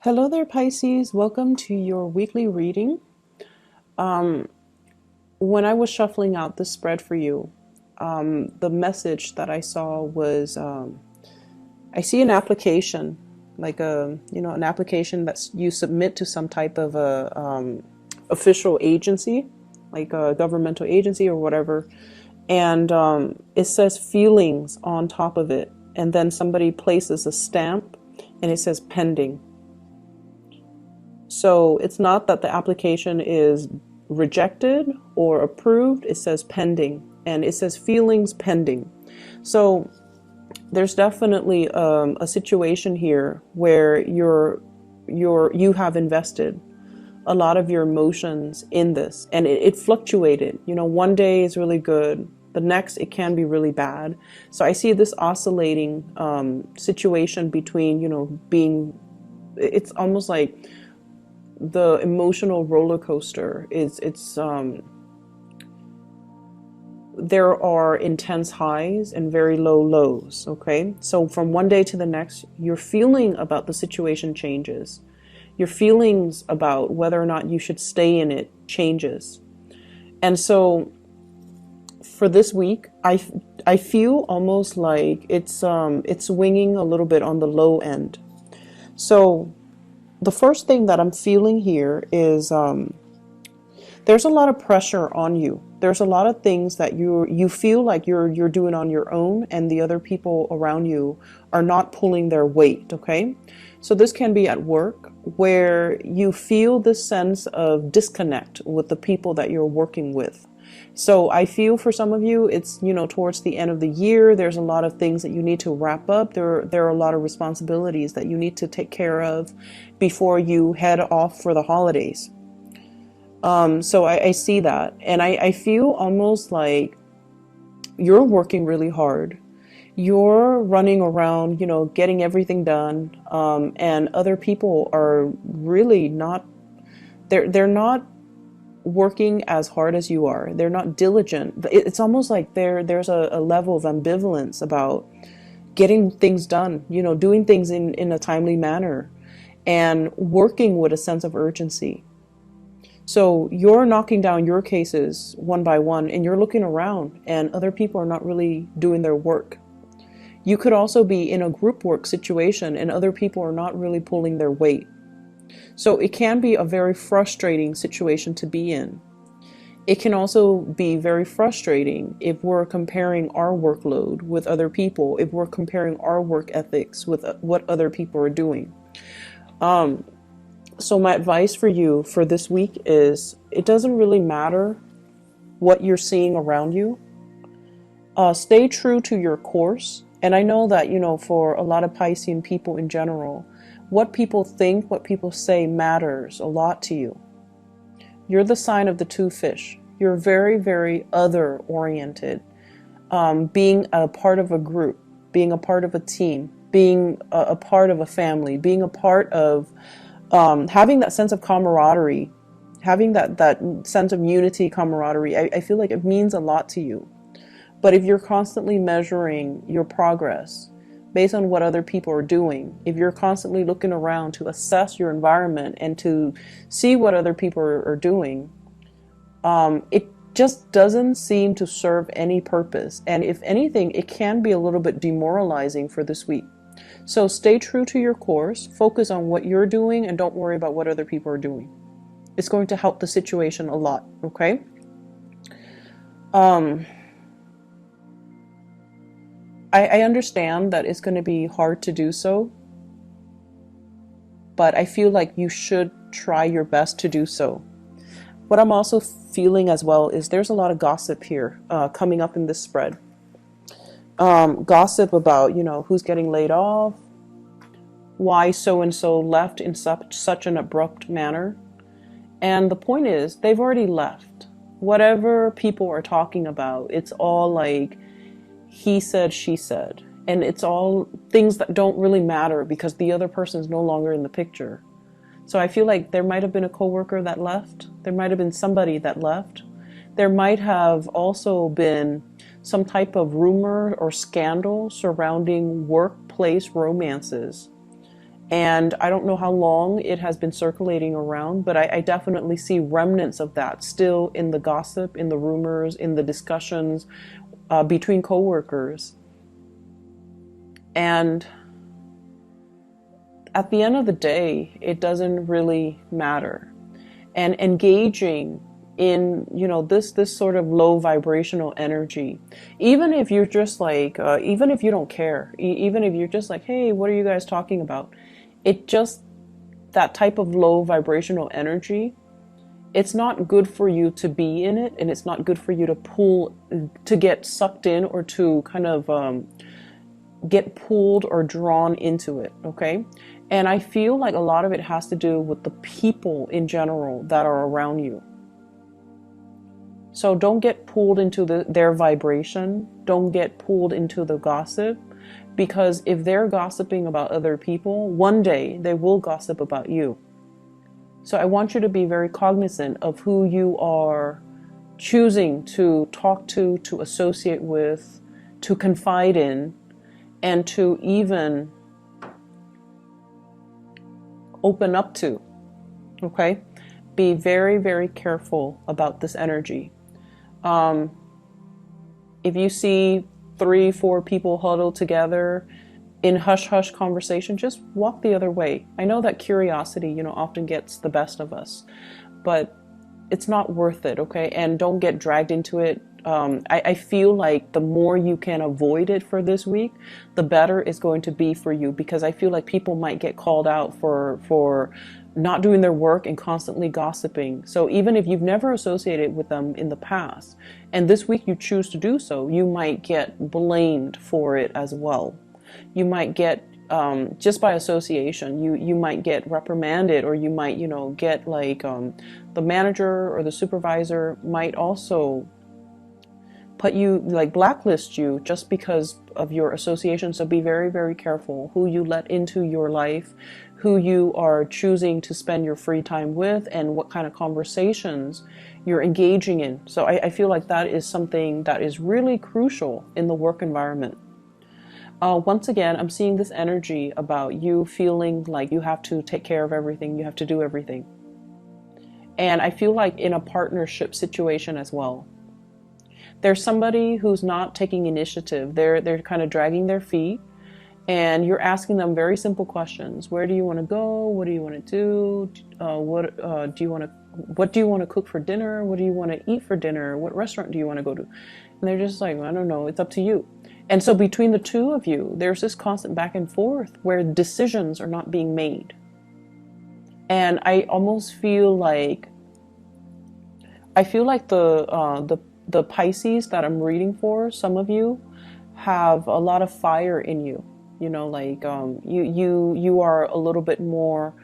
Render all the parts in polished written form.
Hello there, Pisces. Welcome to your weekly reading. When I was shuffling out the spread for you, the message that I saw was I see an application, like an application that you submit to some type of a official agency, like a governmental agency or whatever, and it says feelings on top of it, and then somebody places a stamp, and it says pending. So it's not that the application is rejected or approved, it says pending, and it says feelings pending. So there's definitely a situation here where you have invested a lot of your emotions in this, and it fluctuated. One day is really good, the next it can be really bad. So I see this oscillating situation between being, it's almost like the emotional roller coaster it's there are intense highs and very low lows. Okay, so from one day to the next, your feeling about the situation changes. Your feelings about whether or not you should stay in it changes. And so for this week, I feel almost like it's swinging a little bit on the low end. So the first thing that I'm feeling here is there's a lot of pressure on you. There's a lot of things that you feel like you're doing on your own, and the other people around you are not pulling their weight. Okay, so this can be at work, where you feel this sense of disconnect with the people that you're working with. So I feel for some of you, it's, towards the end of the year, there's a lot of things that you need to wrap up. There are a lot of responsibilities that you need to take care of before you head off for the holidays. So I see that, and I feel almost like you're working really hard. You're running around, getting everything done, and other people are really not, they're not working as hard as you are. They're not diligent. It's almost like there's a level of ambivalence about getting things done, doing things in a timely manner and working with a sense of urgency. So you're knocking down your cases one by one, and you're looking around, and other people are not really doing their work. You could also be in a group work situation, and other people are not really pulling their weight. So it can be a very frustrating situation to be in. It can also be very frustrating if we're comparing our workload with other people, if we're comparing our work ethics with what other people are doing. So my advice for you for this week is, it doesn't really matter what you're seeing around you. Stay true to your course. And I know that, for a lot of Piscean people in general, what people think, what people say matters a lot to you. You're the sign of the two fish. You're very, very other oriented. Being a part of a group, being a part of a team, being a part of a family, being a part of having that sense of camaraderie, having that sense of unity, camaraderie. I feel like it means a lot to you. But if you're constantly measuring your progress based on what other people are doing, if you're constantly looking around to assess your environment and to see what other people are doing, it just doesn't seem to serve any purpose. And if anything, it can be a little bit demoralizing for this week. So stay true to your course, focus on what you're doing, and don't worry about what other people are doing. It's going to help the situation a lot, okay? I understand that it's going to be hard to do so, but I feel like you should try your best to do so. What I'm also feeling as well is there's a lot of gossip here coming up in this spread. Gossip about, who's getting laid off, why so-and-so left in such an abrupt manner. And the point is, they've already left. Whatever people are talking about, it's all like he said, she said. And it's all things that don't really matter because the other person is no longer in the picture. So I feel like there might have been a coworker that left. There might have been somebody that left. There might have also been some type of rumor or scandal surrounding workplace romances. And I don't know how long it has been circulating around, but I definitely see remnants of that still in the gossip, in the rumors, in the discussions between coworkers. And at the end of the day, it doesn't really matter. And engaging in, you know, this sort of low vibrational energy, even if you're just like, even if you don't care, even if you're just like, hey, what are you guys talking about? It just, that type of low vibrational energy, it's not good for you to be in it, and it's not good for you to pull, to get sucked in, or to kind of get pulled or drawn into it, okay? And I feel like a lot of it has to do with the people in general that are around you. So don't get pulled into their vibration. Don't get pulled into the gossip, because if they're gossiping about other people, one day they will gossip about you. So I want you to be very cognizant of who you are choosing to talk to associate with, to confide in, and to even open up to, okay? Be very, very careful about this energy. If you see 3-4 people huddled together in hush-hush conversation, just walk the other way. I know that curiosity, you know, often gets the best of us, but it's not worth it, okay? And don't get dragged into it. I feel like the more you can avoid it for this week, the better it's going to be for you, because I feel like people might get called out for not doing their work and constantly gossiping. So even if you've never associated with them in the past, and this week you choose to do so, you might get blamed for it as well. You might get, just by association, you might get reprimanded, or you might, you know, get like the manager or the supervisor might also put you, like blacklist you, just because of your association. So be very, very careful who you let into your life, who you are choosing to spend your free time with, and what kind of conversations you're engaging in. So I feel like that is something that is really crucial in the work environment. Once again, I'm seeing this energy about you feeling like you have to take care of everything, you have to do everything. And I feel like in a partnership situation as well, there's somebody who's not taking initiative. They're kind of dragging their feet, and you're asking them very simple questions. Where do you want to go? What do you want to do? What do you want to cook for dinner? What do you want to eat for dinner? What restaurant do you want to go to? And they're just like, I don't know, it's up to you. And so between the two of you, there's this constant back and forth where decisions are not being made. And I almost feel like, the Pisces that I'm reading for, some of you have a lot of fire in you. You know, like you are a little bit more,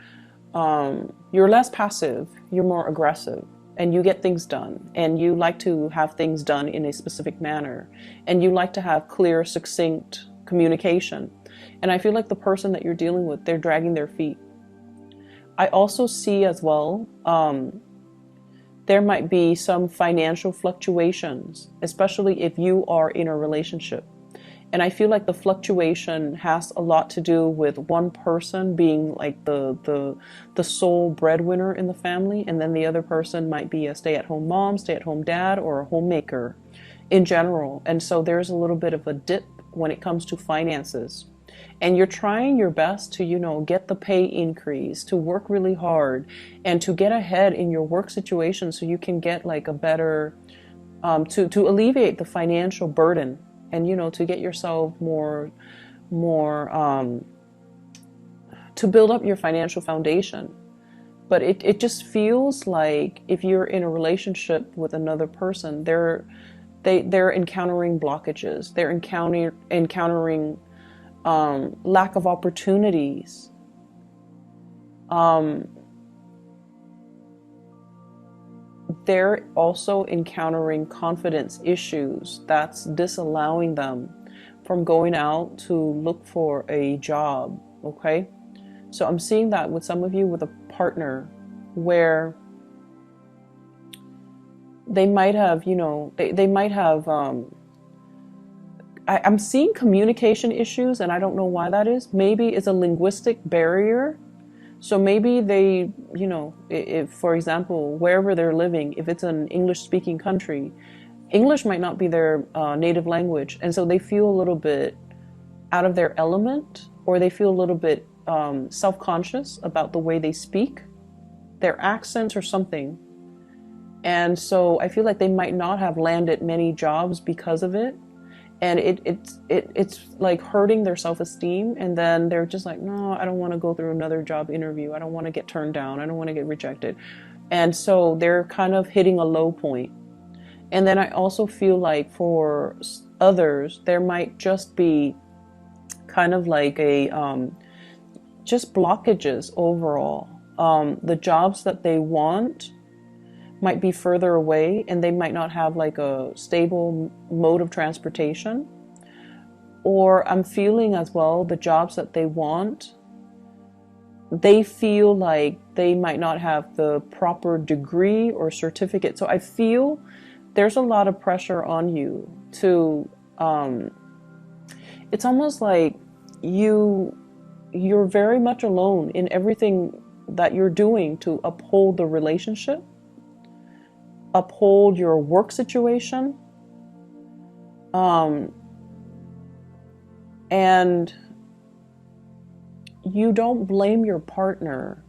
you're less passive, you're more aggressive, and you get things done, and you like to have things done in a specific manner, and you like to have clear, succinct communication. And I feel like the person that you're dealing with, they're dragging their feet. I also see as well, there might be some financial fluctuations, especially if you are in a relationship. And I feel like the fluctuation has a lot to do with one person being like the sole breadwinner in the family, and then the other person might be a stay-at-home mom, stay-at-home dad, or a homemaker in general. And so there's a little bit of a dip when it comes to finances. And you're trying your best to, you know, get the pay increase, to work really hard, and to get ahead in your work situation so you can get like a better, to alleviate the financial burden, and, you know, to get yourself more, to build up your financial foundation. But it just feels like if you're in a relationship with another person, they're encountering blockages. They're encountering lack of opportunities. They're also encountering confidence issues that's disallowing them from going out to look for a job, okay? So I'm seeing that with some of you with a partner where they might have, you know, they might have, I'm seeing communication issues, and I don't know why that is. Maybe it's a linguistic barrier. So maybe they, you know, if, for example, wherever they're living, if it's an English-speaking country, English might not be their native language. And so they feel a little bit out of their element, or they feel a little bit self-conscious about the way they speak, their accents or something. And so I feel like they might not have landed many jobs because of it. And it's like hurting their self-esteem. And then they're just like, no, I don't want to go through another job interview. I don't want to get turned down. I don't want to get rejected. And so they're kind of hitting a low point. And then I also feel like for others, there might just be kind of like a just blockages overall. The jobs that they want might be further away, and they might not have like a stable mode of transportation. Or I'm feeling as well, the jobs that they want, they feel like they might not have the proper degree or certificate. So I feel there's a lot of pressure on you to, it's almost like you're very much alone in everything that you're doing to uphold the relationship, uphold your work situation, and you don't blame your partner,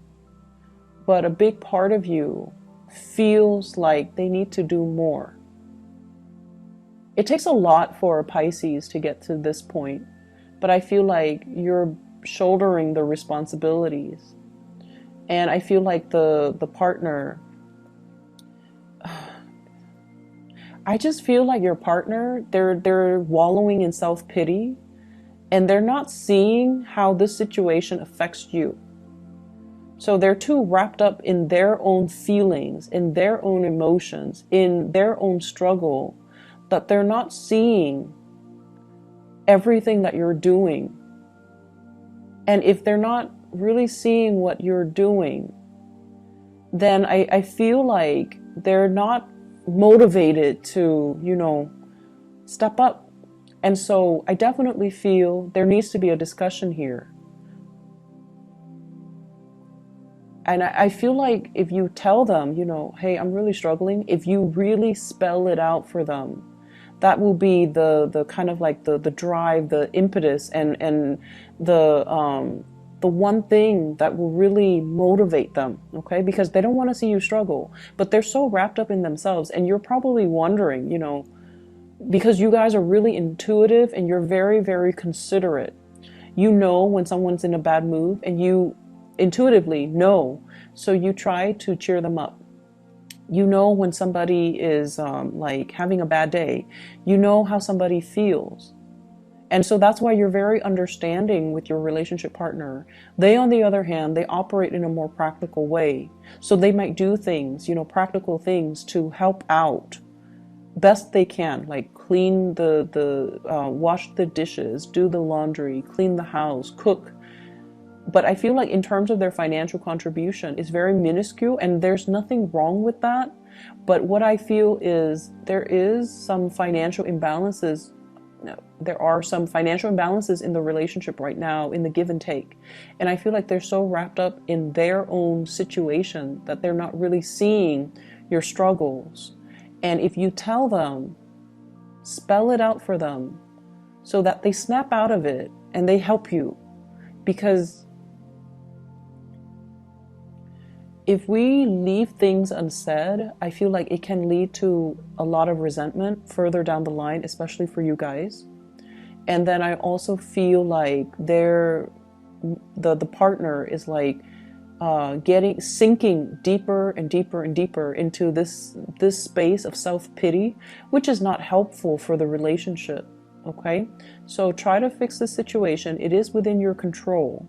but a big part of you feels like they need to do more. It takes a lot for a Pisces to get to this point, but I feel like you're shouldering the responsibilities. And I feel like the partner, I just feel like your partner, they're wallowing in self-pity, and they're not seeing how this situation affects you. So they're too wrapped up in their own feelings, in their own emotions, in their own struggle, that they're not seeing everything that you're doing. And if they're not really seeing what you're doing, then I feel like they're not motivated to, you know, step up. And so I definitely feel there needs to be a discussion here. And I feel like if you tell them, you know, hey, I'm really struggling, if you really spell it out for them, that will be the kind of like the drive, the impetus, and the one thing that will really motivate them, okay? Because they don't want to see you struggle, but they're so wrapped up in themselves. And you're probably wondering, you know, because you guys are really intuitive and you're very, very considerate. You know when someone's in a bad mood, and you intuitively know. So you try to cheer them up. You know when somebody is like having a bad day. You know how somebody feels. And so that's why you're very understanding with your relationship partner. They, on the other hand, they operate in a more practical way. So they might do things, you know, practical things to help out best they can, like clean wash the dishes, do the laundry, clean the house, cook. But I feel like in terms of their financial contribution, it's very minuscule, and there's nothing wrong with that. But what I feel is there is some financial imbalances. There are some financial imbalances in the relationship right now, in the give and take. And I feel like they're so wrapped up in their own situation that they're not really seeing your struggles. And if you tell them, spell it out for them so that they snap out of it and they help you. Because if we leave things unsaid, I feel like it can lead to a lot of resentment further down the line, especially for you guys. And then I also feel like the partner is like sinking deeper and deeper and deeper into this space of self-pity, which is not helpful for the relationship. Okay, so try to fix the situation. It is within your control,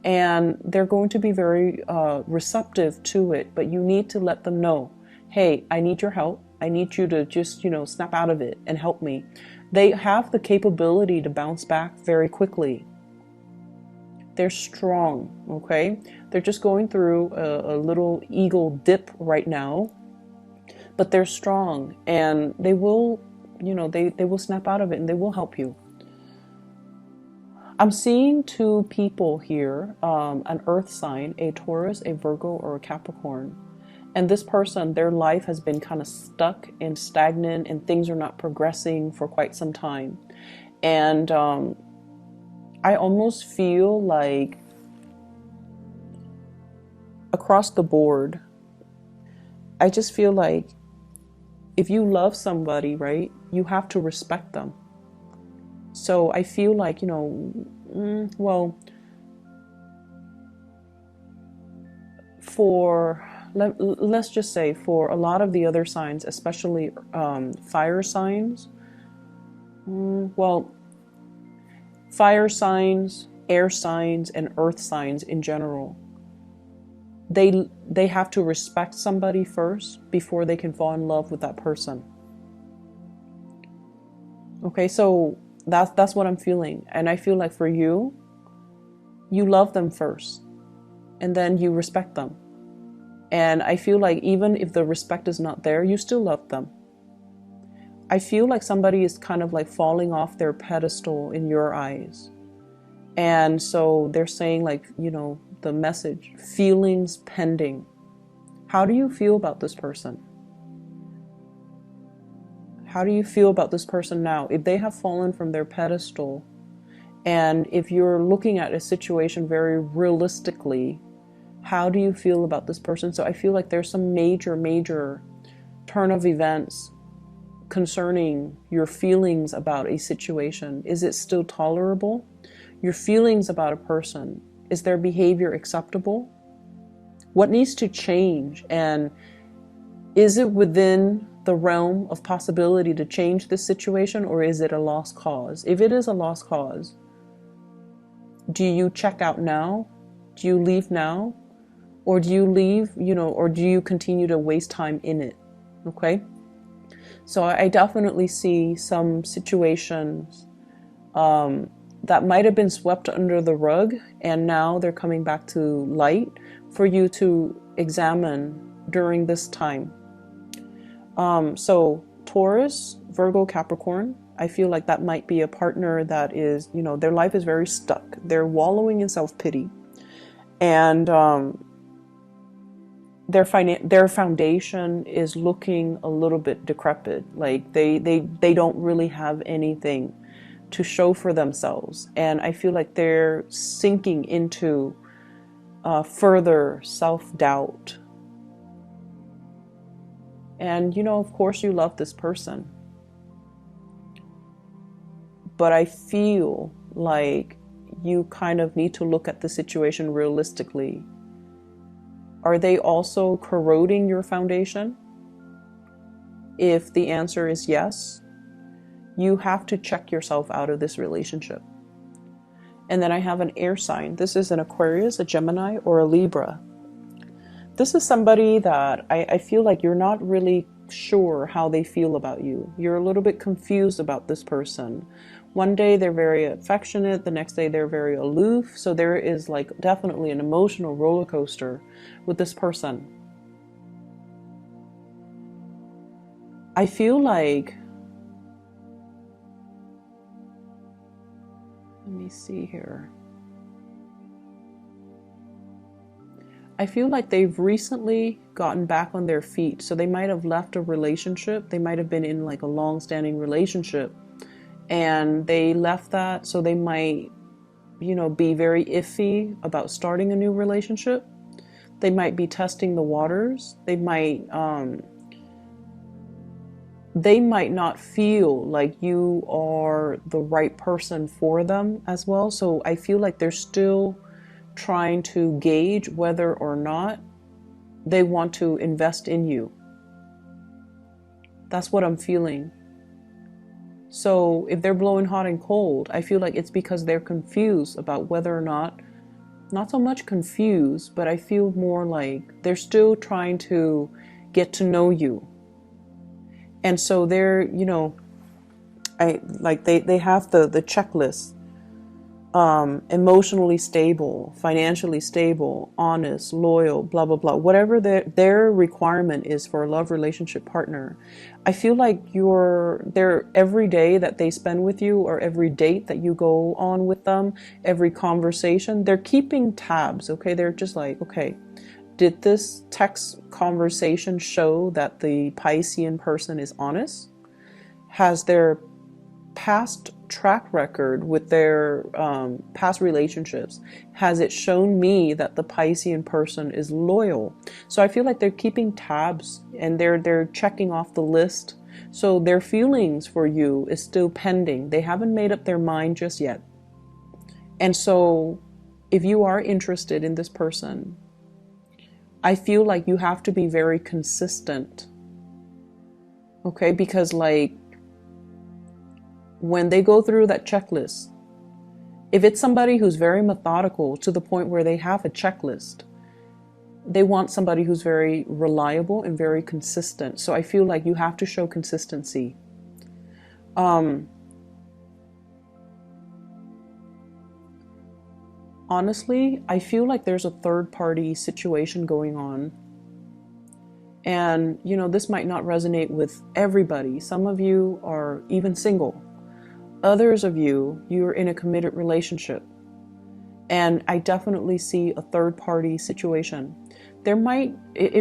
and they're going to be very receptive to it, but you need to let them know, hey, I need your help. I need you to just, you know, snap out of it and help me. They have the capability to bounce back very quickly. They're strong, okay? They're just going through a little ego dip right now, but they're strong, and they will you know, they will snap out of it and they will help you. I'm seeing two people here, an earth sign, a Taurus, a Virgo, or a Capricorn. And this person, their life has been kind of stuck and stagnant and things are not progressing for quite some time. And I almost feel like across the board, I just feel like if you love somebody, right, you have to respect them. So I feel like, you know, well, let's just say for a lot of the other signs, especially fire signs, well, fire signs, air signs, and earth signs in general, they have to respect somebody first before they can fall in love with that person. Okay, so that's what I'm feeling. And I feel like for you, you love them first and then you respect them. And I feel like even if the respect is not there, you still love them. I feel like somebody is kind of like falling off their pedestal in your eyes. And so they're saying, like, you know, the message, feelings pending. How do you feel about this person? How do you feel about this person now? If they have fallen from their pedestal, and if you're looking at a situation very realistically, how do you feel about this person? So I feel like there's some major turn of events concerning your feelings about a situation. Is it still tolerable? Your feelings about a person, is their behavior acceptable? What needs to change? And is it within the realm of possibility to change this situation, or is it a lost cause? If it is a lost cause, do you check out now? Do you leave now? Or do you leave, you know, or do you continue to waste time in it? Okay? So I definitely see some situations that might have been swept under the rug, and now they're coming back to light for you to examine during this time. So Taurus, Virgo, Capricorn, I feel like that might be a partner that is, you know, their life is very stuck. They're wallowing in self-pity. And their foundation is looking a little bit decrepit. Like they don't really have anything to show for themselves. And I feel like they're sinking into further self-doubt. And, you know, of course you love this person. But I feel like you kind of need to look at the situation realistically. Are they also corroding your foundation? If the answer is yes, you have to check yourself out of this relationship. And then I have an air sign. This is an Aquarius, a Gemini, or a Libra. This is somebody that I feel like you're not really sure how they feel about you. You're a little bit confused about this person. One day they're very affectionate, the next day they're very aloof. So there is like definitely an emotional roller coaster with this person. I feel like, let me see here. I feel like they've recently gotten back on their feet. So they might have left a relationship. They might have been in like a long-standing relationship and they left that. So they might, you know, be very iffy about starting a new relationship. They might be testing the waters. They might not feel like you are the right person for them as well. So I feel like they're still trying to gauge whether or not they want to invest in you. That's what I'm feeling. So if they're blowing hot and cold, I feel like it's because they're confused about whether or not so much confused, but I feel more like they're still trying to get to know you. And so they're, you know, they have the checklist. emotionally stable, financially stable, honest, loyal, blah, blah, blah, whatever their requirement is for a love relationship partner. I feel like every day that they spend with you, or every date that you go on with them, every conversation, they're keeping tabs. Okay. They're just like, okay, did this text conversation show that the Piscean person is honest? Has their past track record with their past relationships, has it shown me that the Piscean person is loyal? So I feel like they're keeping tabs, and they're checking off the list. So their feelings for you is still pending. They haven't made up their mind just yet. And so if you are interested in this person, I feel like you have to be very consistent. Okay, because like, when they go through that checklist, if it's somebody who's very methodical to the point where they have a checklist, they want somebody who's very reliable and very consistent. So I feel like you have to show consistency. Honestly, I feel like there's a third party situation going on. And, this might not resonate with everybody. Some of you are even single. Others of you're in a committed relationship. And I definitely see a third party situation. It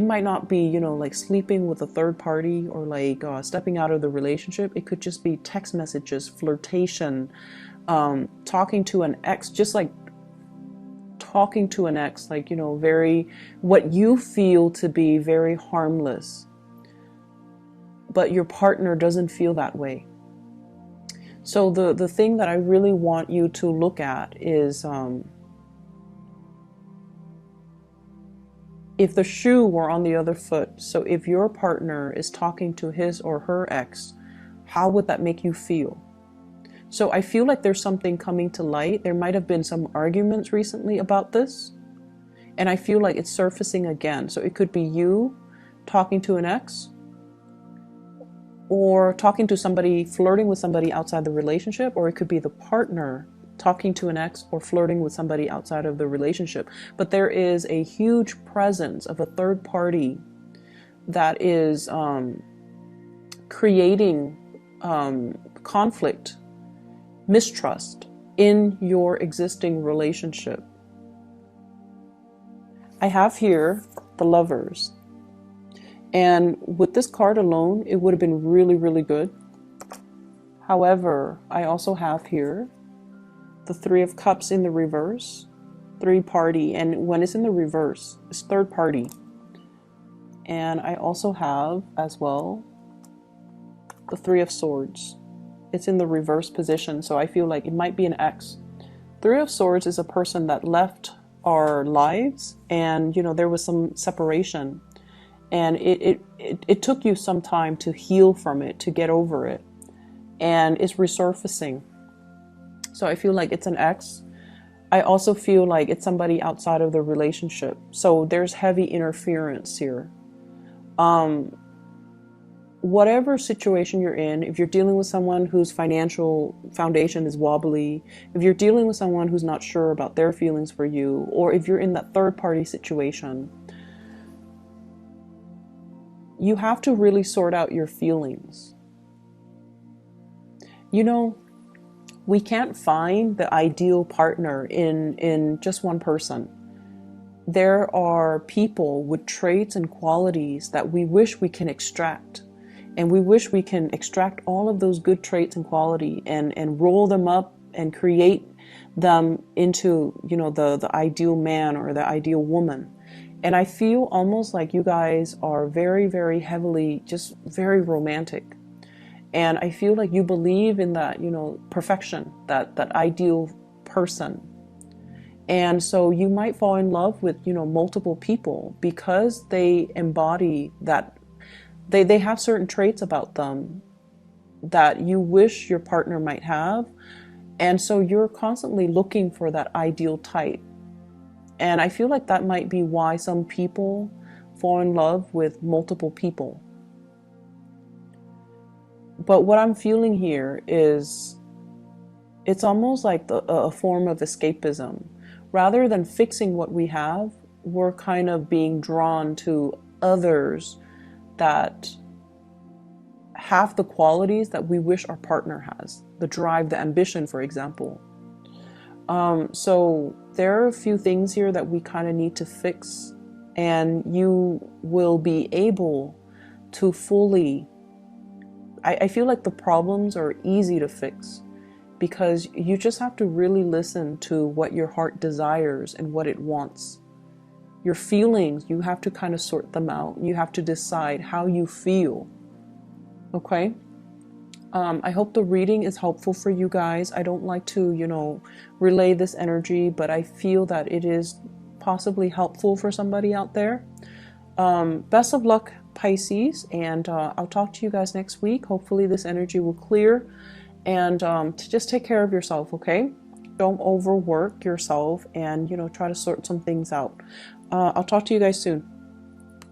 might not be, like sleeping with a third party, or like stepping out of the relationship. It could just be text messages, flirtation, talking to an ex, just like talking to an ex, like, very, what you feel to be very harmless, but your partner doesn't feel that way. So the thing that I really want you to look at is, if the shoe were on the other foot. So if your partner is talking to his or her ex, how would that make you feel? So I feel like there's something coming to light. There might have been some arguments recently about this, and I feel like it's surfacing again. So it could be you talking to an ex, or talking to somebody, flirting with somebody outside the relationship, or it could be the partner talking to an ex or flirting with somebody outside of the relationship. But there is a huge presence of a third party that is creating conflict, mistrust in your existing relationship. I have here the Lovers. And with this card alone, it would have been really, really good. However, I also have here the Three of Cups in the reverse, three party. And when it's in the reverse, it's third party. And I also have as well the Three of Swords. It's in the reverse position, so I feel like it might be an ex. Three of Swords is a person that left our lives, and there was some separation. And it took you some time to heal from it, to get over it. And it's resurfacing. So I feel like it's an ex. I also feel like it's somebody outside of the relationship. So there's heavy interference here. Whatever situation you're in, if you're dealing with someone whose financial foundation is wobbly, if you're dealing with someone who's not sure about their feelings for you, or if you're in that third party situation, you have to really sort out your feelings. We can't find the ideal partner in just one person. There are people with traits and qualities that we wish we can extract. And we wish we can extract all of those good traits and quality and roll them up and create them into, the ideal man or the ideal woman. And I feel almost like you guys are very, very heavily, just very romantic. And I feel like you believe in that, perfection, that ideal person. And so you might fall in love with, multiple people because they embody that. They have certain traits about them that you wish your partner might have. And so you're constantly looking for that ideal type. And I feel like that might be why some people fall in love with multiple people. But what I'm feeling here is It's almost like a form of escapism. Rather than fixing what we have, we're kind of being drawn to others that have the qualities that we wish our partner has. The drive, the ambition, for example. So there are a few things here that we kind of need to fix, and you will be able to fully, I feel like the problems are easy to fix because you just have to really listen to what your heart desires and what it wants. Your feelings, you have to kind of sort them out. You have to decide how you feel. Okay? I hope the reading is helpful for you guys. I don't like to, relay this energy, but I feel that it is possibly helpful for somebody out there. Best of luck, Pisces, and I'll talk to you guys next week. Hopefully this energy will clear, and to just take care of yourself, okay? Don't overwork yourself, and try to sort some things out. I'll talk to you guys soon.